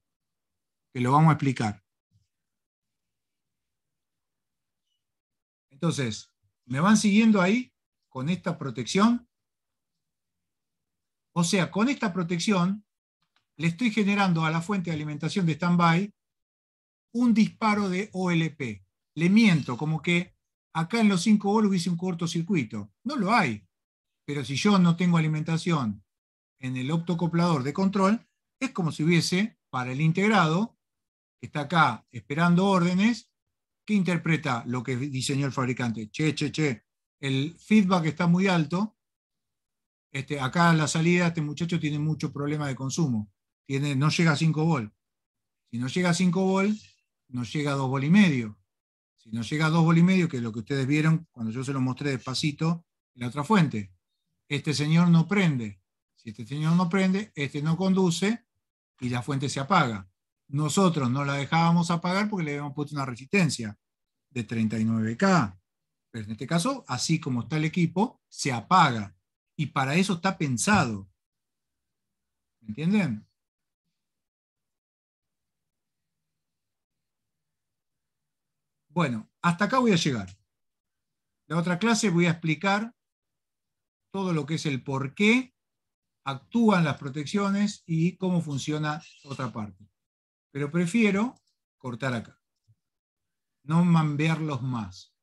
S1: que lo vamos a explicar. Entonces, ¿me van siguiendo ahí con esta protección? O sea, con esta protección le estoy generando a la fuente de alimentación de standby un disparo de OLP. Le miento, como que acá en los 5 volts hubiese un cortocircuito. No lo hay. Pero si yo no tengo alimentación en el optocoplador de control, es como si hubiese, para el integrado, que está acá esperando órdenes, que interpreta lo que diseñó el fabricante. Che, el feedback está muy alto. Acá en la salida este muchacho tiene mucho problema de consumo. No llega a 5 volts. Si no llega a 5 volts, no llega a 2 volts y medio. Si no llega a 2 volts y medio, que es lo que ustedes vieron cuando yo se lo mostré despacito en la otra fuente, este señor no prende. Si este señor no prende, este no conduce y la fuente se apaga. Nosotros no la dejábamos apagar porque le habíamos puesto una resistencia de 39K. Pero en este caso, así como está el equipo, se apaga. Y para eso está pensado. ¿Me entienden? Bueno, hasta acá voy a llegar. La otra clase voy a explicar todo lo que es el por qué actúan las protecciones y cómo funciona otra parte. Pero prefiero cortar acá. No mambearlos más.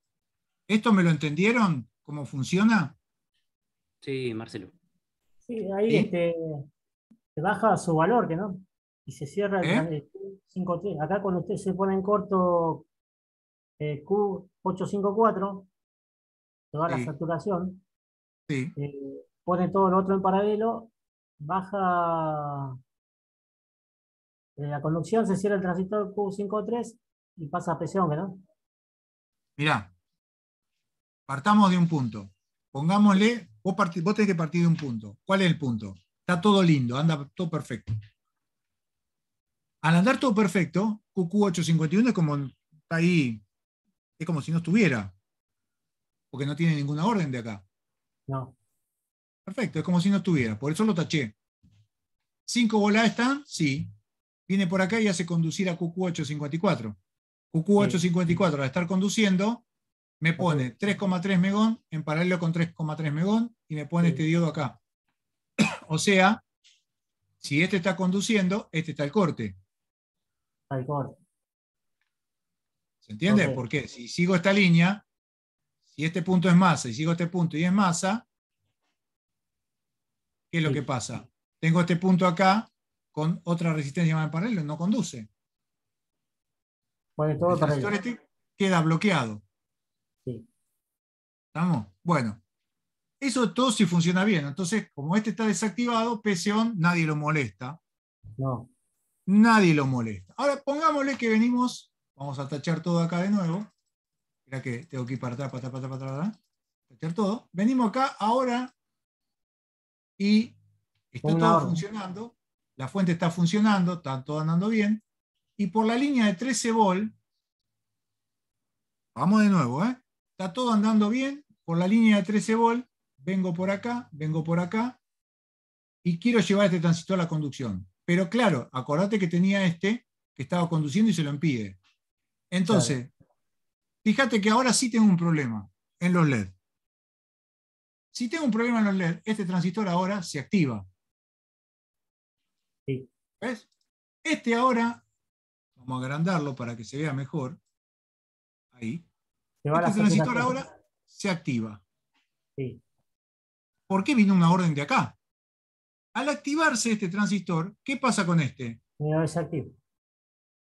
S1: ¿Esto me lo entendieron? ¿Cómo funciona?
S7: Sí, Marcelo.
S3: Sí, ahí
S1: ¿Sí?
S3: te baja su valor, que no, y se cierra el 5.3. Acá cuando usted se pone en corto Q854, se va la
S1: Sí,
S3: saturación,
S1: sí.
S3: pone todo lo otro en paralelo, baja la conducción, se cierra el transistor Q53 y pasa a presión, ¿no?
S1: Mirá, partamos de un punto. Pongámosle, vos tenés que partir de un punto. ¿Cuál es el punto? Está todo lindo, anda todo perfecto. Al andar todo perfecto, QQ851 es como, está ahí, es como si no estuviera, porque no tiene ninguna orden de acá.
S3: No.
S1: Perfecto, es como si no estuviera, por eso lo taché. 5 bolas están, sí. Viene por acá y hace conducir a QQ854. QQ854 al estar conduciendo, me pone 3,3 megón en paralelo con 3,3 megón y me pone este diodo acá. O sea, si este está conduciendo, este está el corte.
S3: Al corte.
S1: ¿Se entiende?
S3: Ok.
S1: Porque si sigo esta línea, si este punto es masa y sigo este punto y es masa, ¿qué es lo que pasa? Tengo este punto acá con otra resistencia más en paralelo, no conduce.
S3: Pone todo
S1: El
S3: para
S1: transistor
S3: él.
S1: este queda bloqueado.
S3: Sí.
S1: ¿Estamos? Bueno, eso todo sí funciona bien. Entonces, como este está desactivado, PC on, nadie lo molesta.
S3: No.
S1: Nadie lo molesta. Ahora pongámosle que venimos, vamos a tachar todo acá de nuevo. Mira que tengo que ir para atrás, para atrás, para atrás. Tachar todo. Venimos acá ahora y está
S3: Una
S1: todo
S3: orden.
S1: funcionando. La fuente está funcionando, está todo andando bien. Y por la línea de 13 volt, vamos de nuevo, está todo andando bien. Por la línea de 13 volt, vengo por acá y quiero llevar este transistor a la conducción. Pero claro, acordate que tenía este que estaba conduciendo y se lo impide. Entonces, fíjate que ahora sí tengo un problema en los LED. Si tengo un problema en los LED, este transistor ahora se activa.
S3: Sí.
S1: ¿Ves? Este ahora, vamos a agrandarlo para que se vea mejor. Ahí.
S3: Se va la
S1: Este transistor
S3: saturación.
S1: ahora se activa.
S3: Sí.
S1: ¿Por qué vino una orden de acá? Al activarse este transistor, ¿qué pasa con este?
S3: No es activo.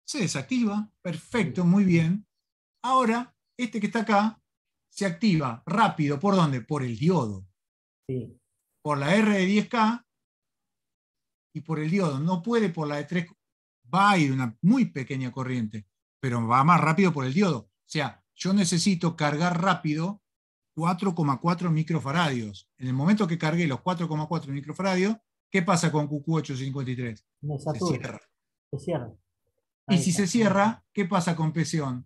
S1: Se desactiva, perfecto, muy bien. Ahora, este que está acá se activa rápido, ¿por dónde? Por el diodo,
S3: Sí.
S1: por la R de 10K y por el diodo. No puede por la de 3, va a ir una muy pequeña corriente, pero va más rápido por el diodo. O sea, yo necesito cargar rápido 4,4 microfaradios. En el momento que cargué los 4,4 microfaradios, ¿qué pasa con QQ853?
S3: Me
S1: Se
S3: satura.
S1: cierra.
S3: Se cierra.
S1: Y
S3: Ahí
S1: si
S3: está.
S1: se cierra, ¿qué pasa con PCON?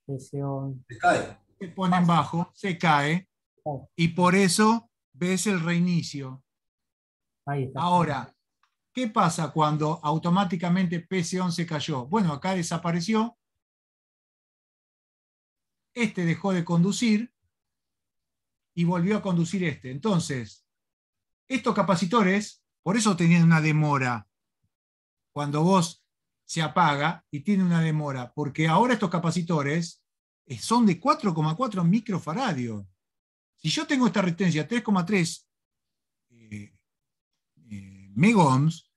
S3: Presión.
S5: Se cae.
S1: Se pone en bajo, se cae, y por eso ves el reinicio.
S3: Ahí está.
S1: Ahora, ¿qué pasa cuando automáticamente PC11 se cayó? Bueno, acá desapareció, este dejó de conducir y volvió a conducir este. Entonces, estos capacitores, por eso tenían una demora cuando vos se apaga y tiene una demora, porque ahora estos capacitores son de 4,4 microfaradios. Si yo tengo esta resistencia 3,3 megohms,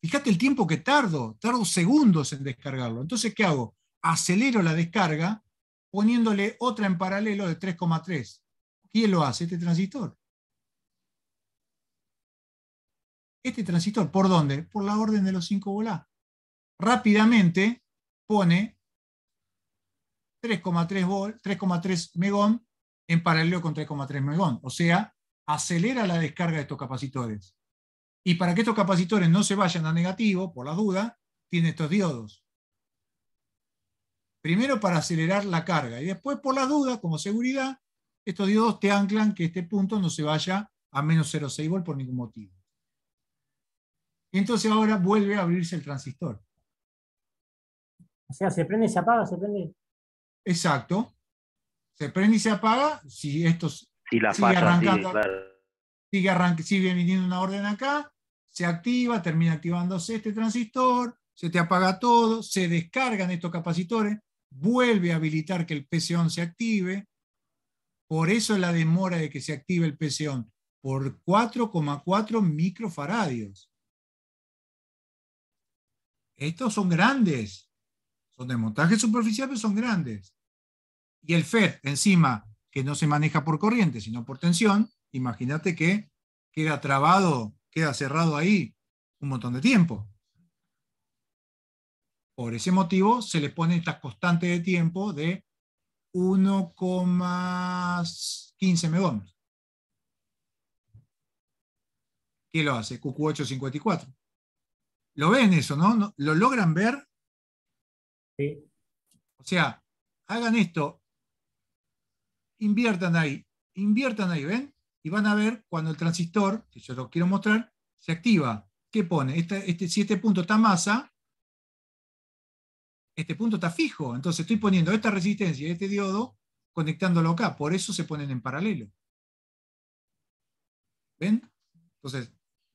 S1: fíjate el tiempo que tardo segundos en descargarlo. Entonces, ¿qué hago? Acelero la descarga poniéndole otra en paralelo de 3,3. ¿Quién lo hace? Este transistor. Este transistor, ¿por dónde? Por la orden de los 5 volá. Rápidamente pone 3,3 megohms en paralelo con 3,3 megohms. O sea, acelera la descarga de estos capacitores. Y para que estos capacitores no se vayan a negativo, por la duda, tiene estos diodos. Primero para acelerar la carga y después por la duda, como seguridad, estos diodos te anclan que este punto no se vaya a menos 0,6 volt por ningún motivo. Y entonces ahora vuelve a abrirse el transistor.
S3: O sea, se prende y se apaga, se prende.
S1: Exacto. Se prende y se apaga. Si esto
S2: Si la
S1: sigue
S2: falla,
S1: arrancando,
S2: sí, claro.
S1: sigue viniendo una orden acá, se activa, termina activándose este transistor, se te apaga todo, se descargan estos capacitores, vuelve a habilitar que el PC-ON se active. Por eso la demora de que se active el PC-ON, por 4,4 microfaradios. Estos son grandes, son de montaje superficial, pero son grandes. Y el FET, encima, que no se maneja por corriente, sino por tensión, imagínate que queda trabado, queda cerrado ahí un montón de tiempo. Por ese motivo se le pone esta constante de tiempo de 1,15 megohms. ¿Qué lo hace? QQ854. ¿Lo ven eso, no? ¿Lo logran ver?
S3: Sí.
S1: O sea, hagan esto, inviertan ahí, ¿ven? Y van a ver cuando el transistor, que yo lo quiero mostrar, se activa. ¿Qué pone? Si este punto está masa, este punto está fijo. Entonces estoy poniendo esta resistencia y este diodo conectándolo acá. Por eso se ponen en paralelo. ¿Ven? Entonces,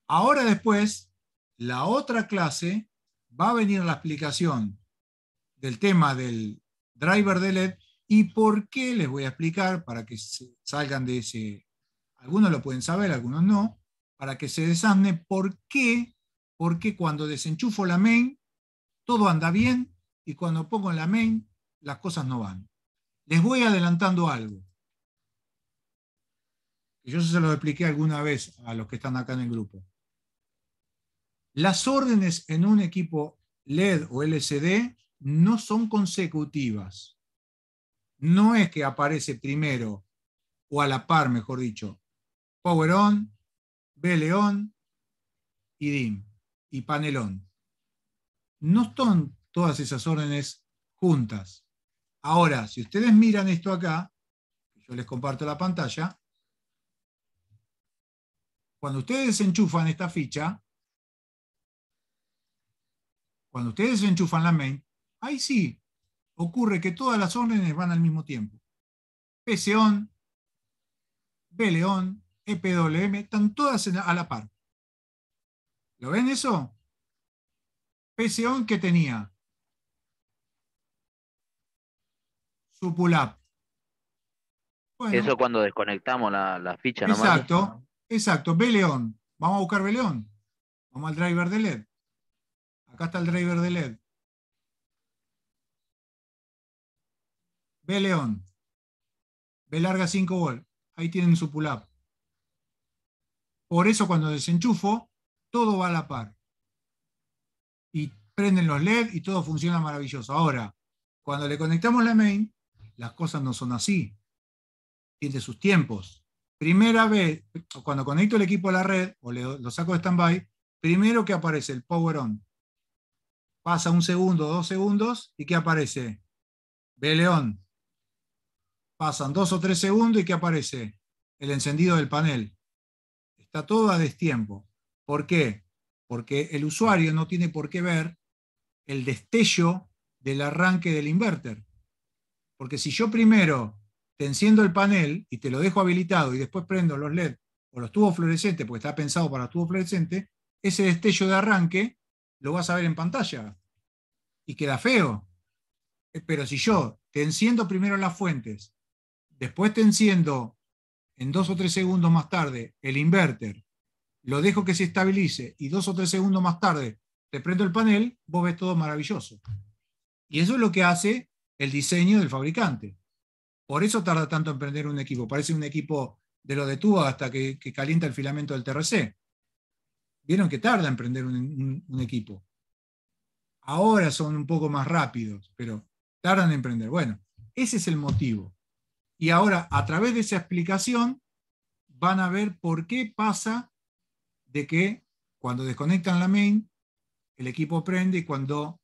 S1: ahora después, la otra clase va a venir la explicación del tema del driver de LED y por qué les voy a explicar para que salgan de ese. Algunos lo pueden saber, algunos no, para que se desasne por qué cuando desenchufo la main todo anda bien y cuando pongo en la main las cosas no van. Les voy adelantando algo. Yo se lo expliqué alguna vez a los que están acá en el grupo. Las órdenes en un equipo LED o LCD no son consecutivas. No es que aparece primero, o a la par, mejor dicho, Power On, BL On y DIM y Panel On. No están todas esas órdenes juntas. Ahora, si ustedes miran esto acá, yo les comparto la pantalla, cuando ustedes desenchufan esta ficha, cuando ustedes desenchufan la main, ahí sí, ocurre que todas las órdenes van al mismo tiempo. PC On, BL On, EPWM, están todas a la par. ¿Lo ven eso? PC On que tenía su pull-up. Bueno,
S2: Eso cuando desconectamos la ficha, ¿no, Marce?
S1: exacto. BL On. Vamos a buscar Beleón. Vamos al driver de LED. Acá está el driver de LED. Beleón. B larga 5 volt. Ahí tienen su pull-up. Por eso cuando desenchufo, todo va a la par. Y prenden los LED y todo funciona maravilloso. Ahora, cuando le conectamos la main, las cosas no son así. Tiene sus tiempos. Primera vez, cuando conecto el equipo a la red, o lo saco de standby, primero que aparece el power on. Pasa 1 segundo, 2 segundos, y ¿qué aparece? Beleón. Pasan 2 o 3 segundos, y ¿qué aparece? El encendido del panel. Está todo a destiempo. ¿Por qué? Porque el usuario no tiene por qué ver el destello del arranque del inverter. Porque si yo primero te enciendo el panel y te lo dejo habilitado y después prendo los LED o los tubos fluorescentes, porque está pensado para tubos fluorescentes, ese destello de arranque lo vas a ver en pantalla. Y queda feo. Pero si yo te enciendo primero las fuentes, después te enciendo en 2 o 3 segundos más tarde el inverter, lo dejo que se estabilice y 2 o 3 segundos más tarde te prendo el panel, vos ves todo maravilloso. Y eso es lo que hace el diseño del fabricante. Por eso tarda tanto en prender un equipo. Parece un equipo de lo de tubo hasta que calienta el filamento del TRC. Vieron que tarda en prender un equipo. Ahora son un poco más rápidos, pero tardan en prender. Bueno, ese es el motivo. Y ahora, a través de esa explicación, van a ver por qué pasa de que cuando desconectan la main, el equipo prende, y cuando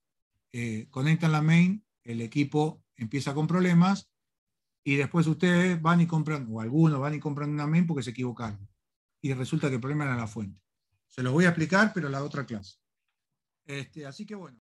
S1: conectan la main, el equipo empieza con problemas, y después ustedes van y compran, o algunos van y compran una main porque se equivocaron. Y resulta que el problema era la fuente. Se los voy a explicar, pero en la otra clase. Así que bueno.